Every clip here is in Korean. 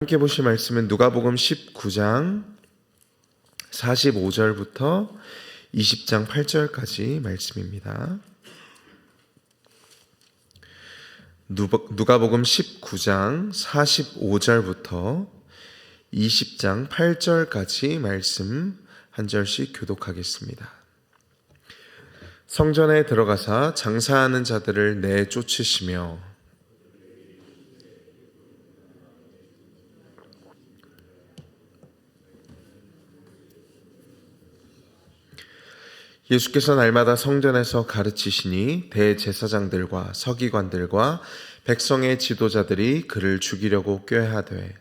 함께 보실 말씀은 누가복음 19장 45절부터 20장 8절까지 말씀입니다. 누가복음 19장 45절부터 20장 8절까지 말씀 한 절씩 교독하겠습니다. 성전에 들어가사 장사하는 자들을 내쫓으시며 예수께서 날마다 성전에서 가르치시니 대제사장들과 서기관들과 백성의 지도자들이 그를 죽이려고 꾀하되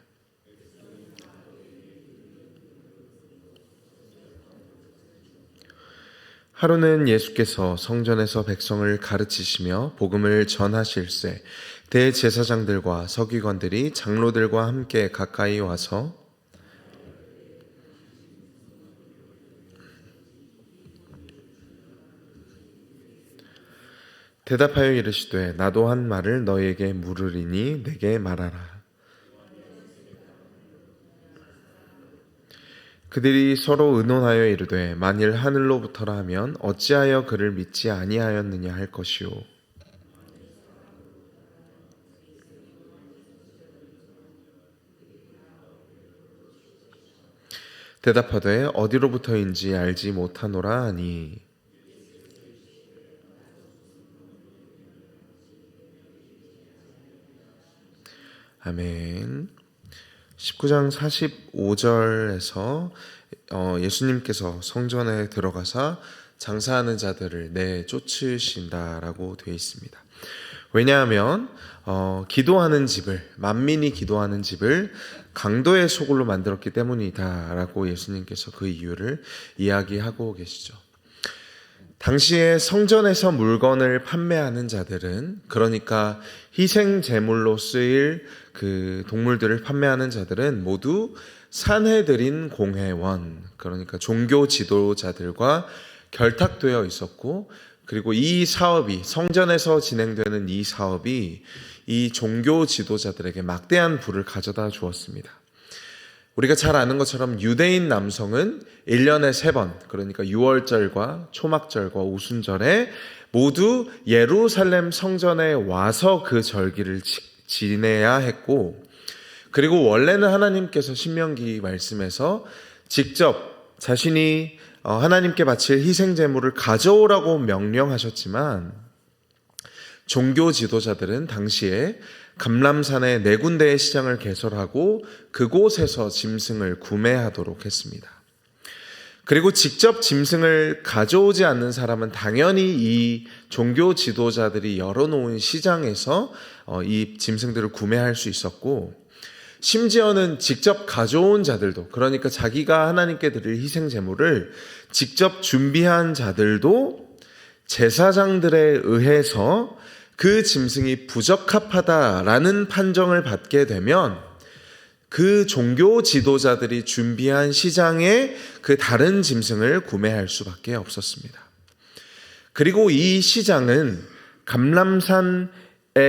하루는 예수께서 성전에서 백성을 가르치시며 복음을 전하실새 대제사장들과 서기관들이 장로들과 함께 가까이 와서 대답하여 이르시되 나도 한 말을 너희에게 물으리니 내게 말하라. 그들이 서로 의논하여 이르되 만일 하늘로부터라 하면 어찌하여 그를 믿지 아니하였느냐 할 것이요. 대답하되 어디로부터인지 알지 못하노라 하니 아멘. 19장 45절에서 예수님께서 성전에 들어가사 장사하는 자들을 내쫓으신다라고 되어 있습니다. 왜냐하면 기도하는 집을, 만민이 기도하는 집을 강도의 소굴로 만들었기 때문이다라고 예수님께서 그 이유를 이야기하고 계시죠. 당시에 성전에서 물건을 판매하는 자들은, 그러니까 희생 제물로 쓰일 그 동물들을 판매하는 자들은 모두 산헤드린 공회원, 그러니까 종교 지도자들과 결탁되어 있었고, 그리고 이 사업이, 성전에서 진행되는 이 사업이 이 종교 지도자들에게 막대한 부를 가져다 주었습니다. 우리가 잘 아는 것처럼 유대인 남성은 1년에 3번, 그러니까 유월절과 초막절과 오순절에 모두 예루살렘 성전에 와서 그 절기를 지내야 했고, 그리고 원래는 하나님께서 신명기 말씀에서 직접 자신이 하나님께 바칠 희생제물을 가져오라고 명령하셨지만, 종교 지도자들은 당시에 감람산에 4군데의 시장을 개설하고 그곳에서 짐승을 구매하도록 했습니다. 그리고 직접 짐승을 가져오지 않는 사람은 당연히 이 종교 지도자들이 열어놓은 시장에서 이 짐승들을 구매할 수 있었고, 심지어는 직접 가져온 자들도, 그러니까 자기가 하나님께 드릴 희생 제물을 직접 준비한 자들도 제사장들에 의해서 그 짐승이 부적합하다라는 판정을 받게 되면 그 종교 지도자들이 준비한 시장에 그 다른 짐승을 구매할 수밖에 없었습니다. 그리고 이 시장은, 감람산에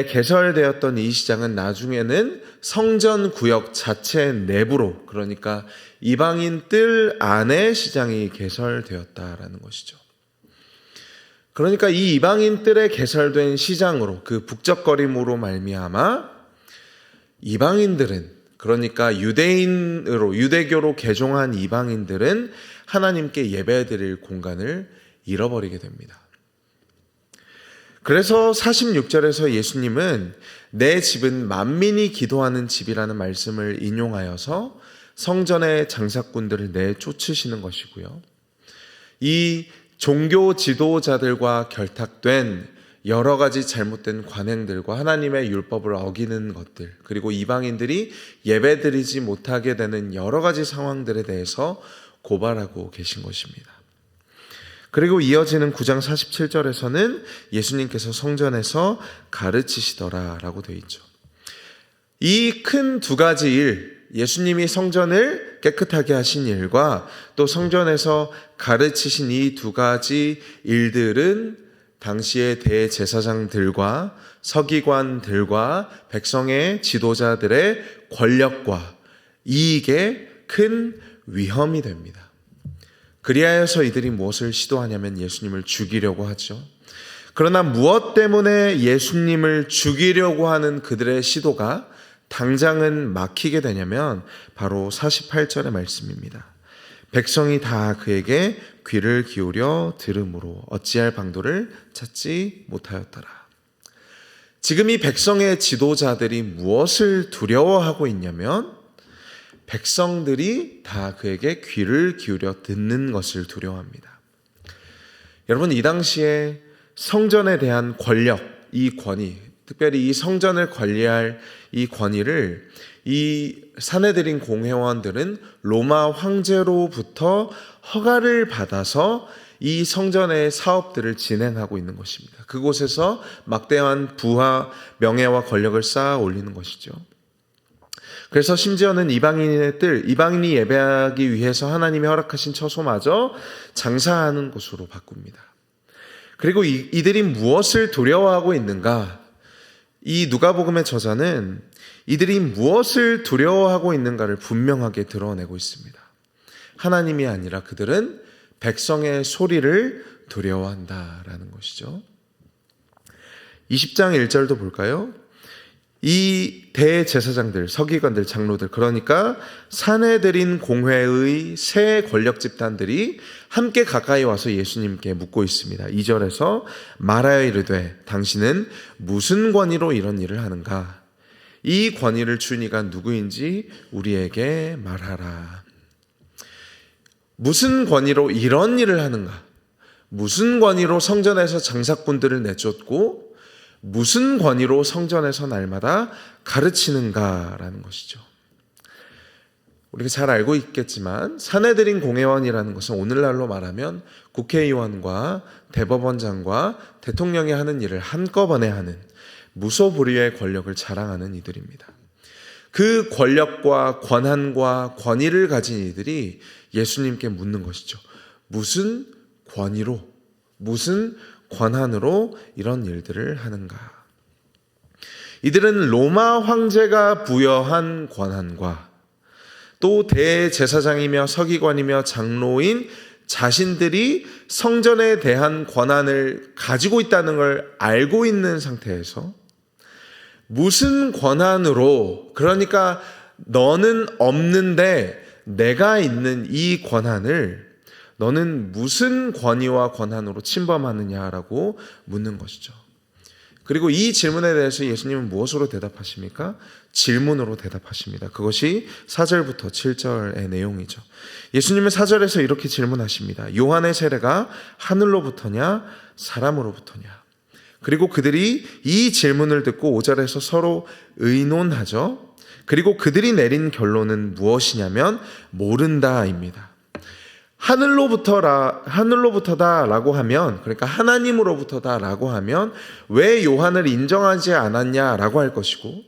개설되었던 이 시장은 나중에는 성전 구역 자체 내부로, 그러니까 이방인 뜰 안에 시장이 개설되었다라는 것이죠. 그러니까 이 이방인 뜰에 개설된 시장으로, 그 북적거림으로 말미암아 이방인들은, 그러니까 유대교로 개종한 이방인들은 하나님께 예배드릴 공간을 잃어버리게 됩니다. 그래서 46절에서 예수님은 내 집은 만민이 기도하는 집이라는 말씀을 인용하여서 성전의 장사꾼들을 내쫓으시는 것이고요. 이 종교 지도자들과 결탁된 여러 가지 잘못된 관행들과 하나님의 율법을 어기는 것들, 그리고 이방인들이 예배드리지 못하게 되는 여러 가지 상황들에 대해서 고발하고 계신 것입니다. 그리고 이어지는 9장 47절에서는 예수님께서 성전에서 가르치시더라라고 되어 있죠. 이 큰 2가지 일, 예수님이 성전을 깨끗하게 하신 일과 또 성전에서 가르치신 이 2가지 일들은 당시의 대제사장들과 서기관들과 백성의 지도자들의 권력과 이익에 큰 위험이 됩니다. 그리하여서 이들이 무엇을 시도하냐면 예수님을 죽이려고 하죠. 그러나 무엇 때문에 예수님을 죽이려고 하는 그들의 시도가 당장은 막히게 되냐면 바로 48절의 말씀입니다. 백성이 다 그에게 귀를 기울여 들음으로 어찌할 방도를 찾지 못하였더라. 지금 이 백성의 지도자들이 무엇을 두려워하고 있냐면 백성들이 다 그에게 귀를 기울여 듣는 것을 두려워합니다. 여러분, 이 당시에 성전에 대한 권력, 이 권위, 특별히 이 성전을 관리할 이 권위를 이 사내들인 공회원들은 로마 황제로부터 허가를 받아서 이 성전의 사업들을 진행하고 있는 것입니다. 그곳에서 막대한 부와 명예와 권력을 쌓아 올리는 것이죠. 그래서 심지어는 이방인이 예배하기 위해서 하나님이 허락하신 처소마저 장사하는 곳으로 바꿉니다. 그리고 이들이 무엇을 두려워하고 있는가? 이 누가복음의 저자는 이들이 무엇을 두려워하고 있는가를 분명하게 드러내고 있습니다. 하나님이 아니라 그들은 백성의 소리를 두려워한다라는 것이죠. 20장 1절도 볼까요? 이 대제사장들, 서기관들, 장로들, 그러니까 사내들인 공회의 세 권력 집단들이 함께 가까이 와서 예수님께 묻고 있습니다. 2절에서 말하여 이르되 당신은 무슨 권위로 이런 일을 하는가? 이 권위를 준 이가 누구인지 우리에게 말하라. 무슨 권위로 이런 일을 하는가? 무슨 권위로 성전에서 장사꾼들을 내쫓고 무슨 권위로 성전에서 날마다 가르치는가라는 것이죠. 우리가 잘 알고 있겠지만 사내들인 공회원이라는 것은 오늘날로 말하면 국회의원과 대법원장과 대통령이 하는 일을 한꺼번에 하는 무소불위의 권력을 자랑하는 이들입니다. 그 권력과 권한과 권위를 가진 이들이 예수님께 묻는 것이죠. 무슨 권위로, 무슨 권한으로 이런 일들을 하는가? 이들은 로마 황제가 부여한 권한과 또 대제사장이며 서기관이며 장로인 자신들이 성전에 대한 권한을 가지고 있다는 걸 알고 있는 상태에서 무슨 권한으로, 그러니까 너는 없는데 내가 있는 이 권한을 너는 무슨 권위와 권한으로 침범하느냐라고 묻는 것이죠. 그리고 이 질문에 대해서 예수님은 무엇으로 대답하십니까? 질문으로 대답하십니다. 그것이 4절부터 7절의 내용이죠. 예수님은 4절에서 이렇게 질문하십니다. 요한의 세례가 하늘로부터냐 사람으로부터냐? 그리고 그들이 이 질문을 듣고 5절에서 서로 의논하죠. 그리고 그들이 내린 결론은 무엇이냐면 모른다입니다. 하늘로부터다라고 하면, 그러니까 하나님으로부터다라고 하면 왜 요한을 인정하지 않았냐라고 할 것이고,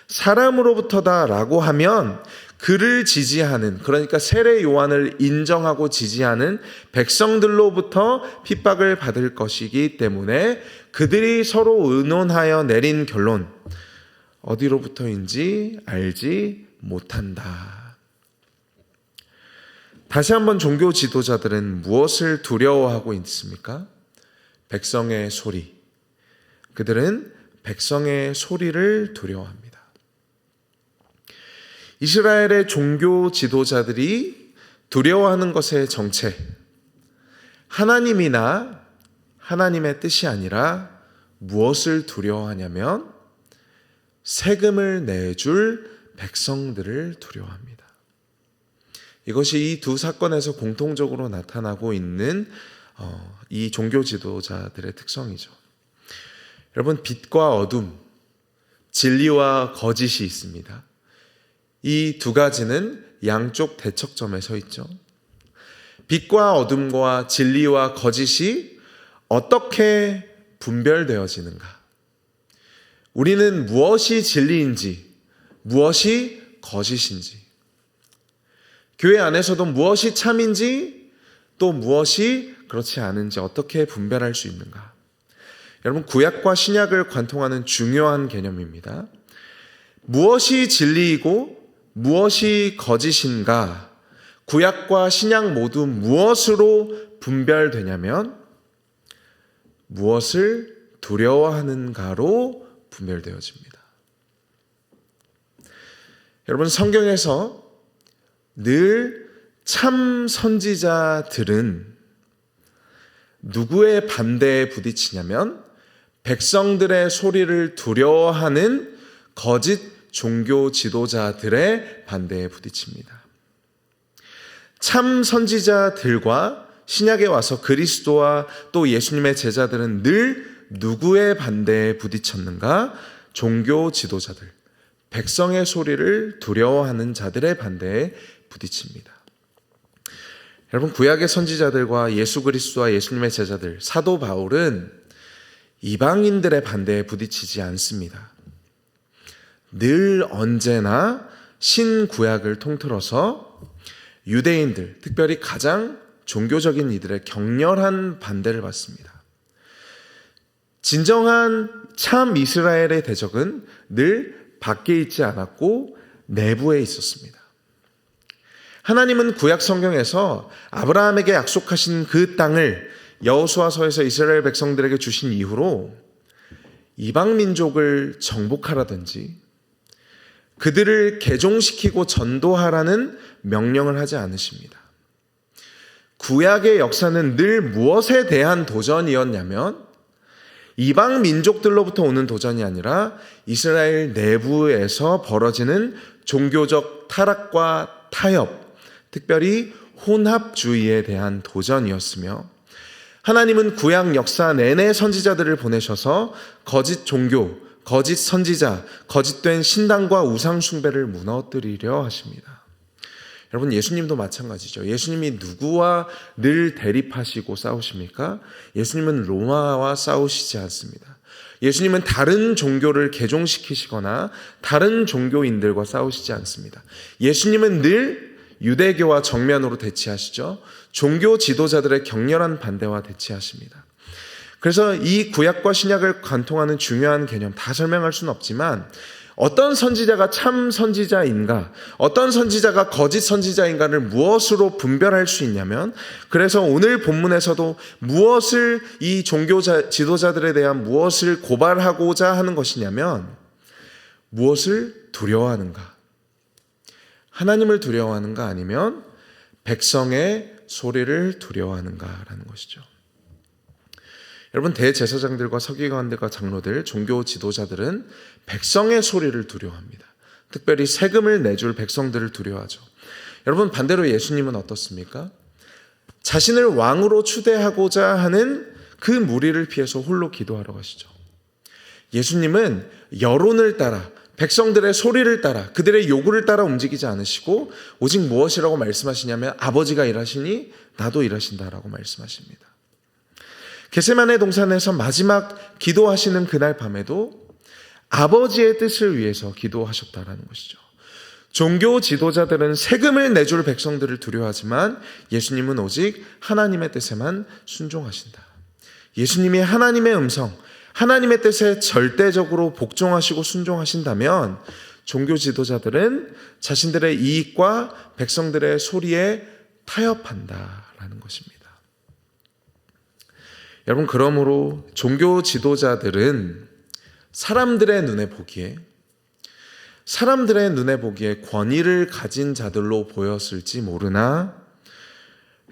사람으로부터다라고 하면 그를 지지하는, 그러니까 세례 요한을 인정하고 지지하는 백성들로부터 핍박을 받을 것이기 때문에 그들이 서로 의논하여 내린 결론, 어디로부터인지 알지 못한다. 다시 한번 종교 지도자들은 무엇을 두려워하고 있습니까? 백성의 소리. 그들은 백성의 소리를 두려워합니다. 이스라엘의 종교 지도자들이 두려워하는 것의 정체, 하나님이나 하나님의 뜻이 아니라 무엇을 두려워하냐면 세금을 내줄 백성들을 두려워합니다. 이것이 이 두 사건에서 공통적으로 나타나고 있는 이 종교 지도자들의 특성이죠. 여러분, 빛과 어둠, 진리와 거짓이 있습니다. 이 두 가지는 양쪽 대척점에 서 있죠. 빛과 어둠과 진리와 거짓이 어떻게 분별되어지는가? 우리는 무엇이 진리인지, 무엇이 거짓인지, 교회 안에서도 무엇이 참인지 또 무엇이 그렇지 않은지 어떻게 분별할 수 있는가? 여러분, 구약과 신약을 관통하는 중요한 개념입니다. 무엇이 진리이고 무엇이 거짓인가? 구약과 신약 모두 무엇으로 분별되냐면 무엇을 두려워하는가로 분별되어집니다. 여러분, 성경에서 늘 참 선지자들은 누구의 반대에 부딪히냐면 백성들의 소리를 두려워하는 거짓 종교 지도자들의 반대에 부딪힙니다. 참 선지자들과 신약에 와서 그리스도와 또 예수님의 제자들은 늘 누구의 반대에 부딪혔는가? 종교 지도자들, 백성의 소리를 두려워하는 자들의 반대에 부딪힙니다. 여러분, 구약의 선지자들과 예수 그리스도와 예수님의 제자들, 사도 바울은 이방인들의 반대에 부딪히지 않습니다. 늘 언제나 신구약을 통틀어서 유대인들, 특별히 가장 종교적인 이들의 격렬한 반대를 받습니다. 진정한 참 이스라엘의 대적은 늘 밖에 있지 않았고 내부에 있었습니다. 하나님은 구약 성경에서 아브라함에게 약속하신 그 땅을 여호수아서에서 이스라엘 백성들에게 주신 이후로 이방 민족을 정복하라든지 그들을 개종시키고 전도하라는 명령을 하지 않으십니다. 구약의 역사는 늘 무엇에 대한 도전이었냐면 이방 민족들로부터 오는 도전이 아니라 이스라엘 내부에서 벌어지는 종교적 타락과 타협, 특별히 혼합주의에 대한 도전이었으며 하나님은 구약 역사 내내 선지자들을 보내셔서 거짓 종교, 거짓 선지자, 거짓된 신당과 우상 숭배를 무너뜨리려 하십니다. 여러분, 예수님도 마찬가지죠. 예수님이 누구와 늘 대립하시고 싸우십니까? 예수님은 로마와 싸우시지 않습니다. 예수님은 다른 종교를 개종시키시거나 다른 종교인들과 싸우시지 않습니다. 예수님은 늘 유대교와 정면으로 대치하시죠. 종교 지도자들의 격렬한 반대와 대치하십니다. 그래서 이 구약과 신약을 관통하는 중요한 개념 다 설명할 수는 없지만 어떤 선지자가 참 선지자인가, 어떤 선지자가 거짓 선지자인가를 무엇으로 분별할 수 있냐면, 그래서 오늘 본문에서도 무엇을 이 종교 지도자들에 대한 무엇을 고발하고자 하는 것이냐면 무엇을 두려워하는가, 하나님을 두려워하는가 아니면 백성의 소리를 두려워하는가라는 것이죠. 여러분, 대제사장들과 서기관들과 장로들, 종교 지도자들은 백성의 소리를 두려워합니다. 특별히 세금을 내줄 백성들을 두려워하죠. 여러분, 반대로 예수님은 어떻습니까? 자신을 왕으로 추대하고자 하는 그 무리를 피해서 홀로 기도하러 가시죠. 예수님은 여론을 따라, 백성들의 소리를 따라, 그들의 요구를 따라 움직이지 않으시고 오직 무엇이라고 말씀하시냐면 아버지가 일하시니 나도 일하신다라고 말씀하십니다. 겟세마네 동산에서 마지막 기도하시는 그날 밤에도 아버지의 뜻을 위해서 기도하셨다라는 것이죠. 종교 지도자들은 세금을 내줄 백성들을 두려워하지만 예수님은 오직 하나님의 뜻에만 순종하신다. 예수님이 하나님의 음성, 하나님의 뜻에 절대적으로 복종하시고 순종하신다면 종교 지도자들은 자신들의 이익과 백성들의 소리에 타협한다라는 것입니다. 여러분, 그러므로 종교 지도자들은 사람들의 눈에 보기에 권위를 가진 자들로 보였을지 모르나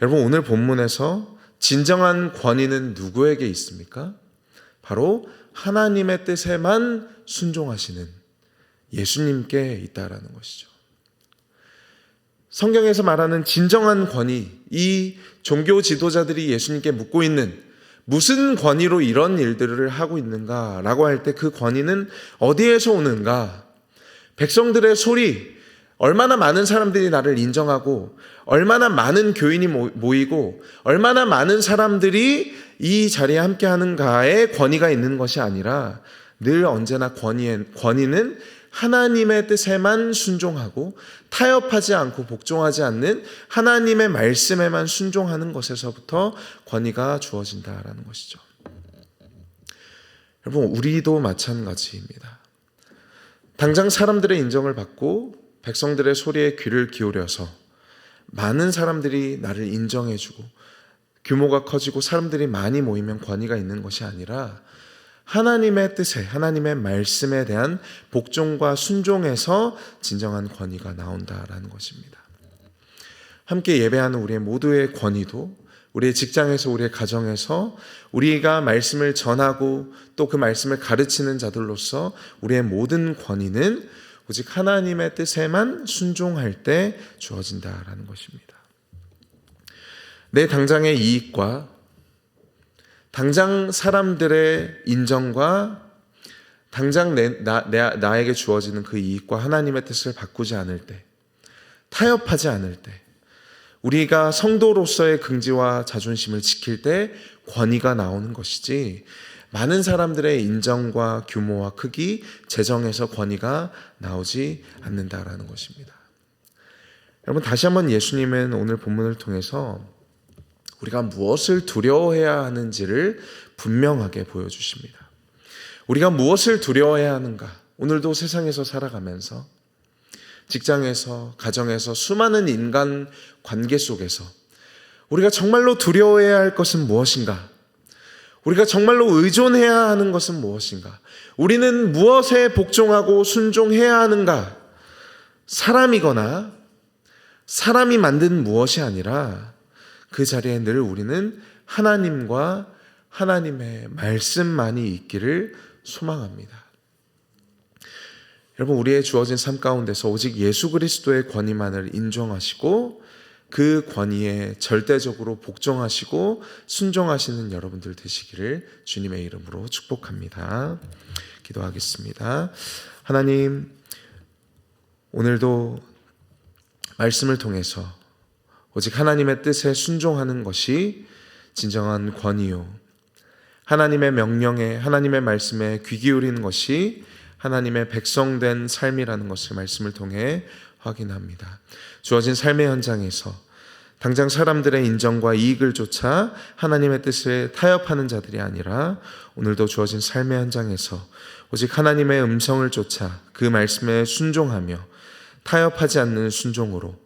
여러분, 오늘 본문에서 진정한 권위는 누구에게 있습니까? 바로 하나님의 뜻에만 순종하시는 예수님께 있다라는 것이죠. 성경에서 말하는 진정한 권위, 이 종교 지도자들이 예수님께 묻고 있는 무슨 권위로 이런 일들을 하고 있는가라고 할 때 그 권위는 어디에서 오는가? 백성들의 소리, 얼마나 많은 사람들이 나를 인정하고 얼마나 많은 교인이 모이고 얼마나 많은 사람들이 이 자리에 함께 하는가에 권위가 있는 것이 아니라 늘 언제나 권위는 하나님의 뜻에만 순종하고 타협하지 않고 복종하지 않는 하나님의 말씀에만 순종하는 것에서부터 권위가 주어진다라는 것이죠. 여러분, 우리도 마찬가지입니다. 당장 사람들의 인정을 받고 백성들의 소리에 귀를 기울여서 많은 사람들이 나를 인정해주고 규모가 커지고 사람들이 많이 모이면 권위가 있는 것이 아니라 하나님의 뜻에, 하나님의 말씀에 대한 복종과 순종에서 진정한 권위가 나온다라는 것입니다. 함께 예배하는 우리의 모두의 권위도 우리의 직장에서, 우리의 가정에서 우리가 말씀을 전하고 또 그 말씀을 가르치는 자들로서 우리의 모든 권위는 오직 하나님의 뜻에만 순종할 때 주어진다라는 것입니다. 내 당장의 이익과 당장 사람들의 인정과 당장 나에게 주어지는 그 이익과 하나님의 뜻을 바꾸지 않을 때, 타협하지 않을 때, 우리가 성도로서의 긍지와 자존심을 지킬 때 권위가 나오는 것이지, 많은 사람들의 인정과 규모와 크기, 재정에서 권위가 나오지 않는다라는 것입니다. 여러분, 다시 한번 예수님은 오늘 본문을 통해서 우리가 무엇을 두려워해야 하는지를 분명하게 보여주십니다. 우리가 무엇을 두려워해야 하는가? 오늘도 세상에서 살아가면서 직장에서, 가정에서, 수많은 인간 관계 속에서 우리가 정말로 두려워해야 할 것은 무엇인가? 우리가 정말로 의존해야 하는 것은 무엇인가? 우리는 무엇에 복종하고 순종해야 하는가? 사람이거나 사람이 만든 무엇이 아니라 그 자리에 늘 우리는 하나님과 하나님의 말씀만이 있기를 소망합니다. 여러분, 우리의 주어진 삶 가운데서 오직 예수 그리스도의 권위만을 인정하시고 그 권위에 절대적으로 복종하시고 순종하시는 여러분들 되시기를 주님의 이름으로 축복합니다. 기도하겠습니다. 하나님, 오늘도 말씀을 통해서 오직 하나님의 뜻에 순종하는 것이 진정한 권위요, 하나님의 명령에, 하나님의 말씀에 귀 기울이는 것이 하나님의 백성된 삶이라는 것을 말씀을 통해 확인합니다. 주어진 삶의 현장에서 당장 사람들의 인정과 이익을 쫓아 하나님의 뜻에 타협하는 자들이 아니라 오늘도 주어진 삶의 현장에서 오직 하나님의 음성을 쫓아 그 말씀에 순종하며 타협하지 않는 순종으로,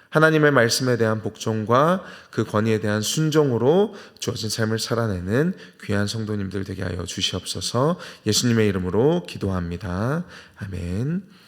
하나님의 말씀에 대한 복종과 그 권위에 대한 순종으로 주어진 삶을 살아내는 귀한 성도님들 되게 하여 주시옵소서. 예수님의 이름으로 기도합니다. 아멘.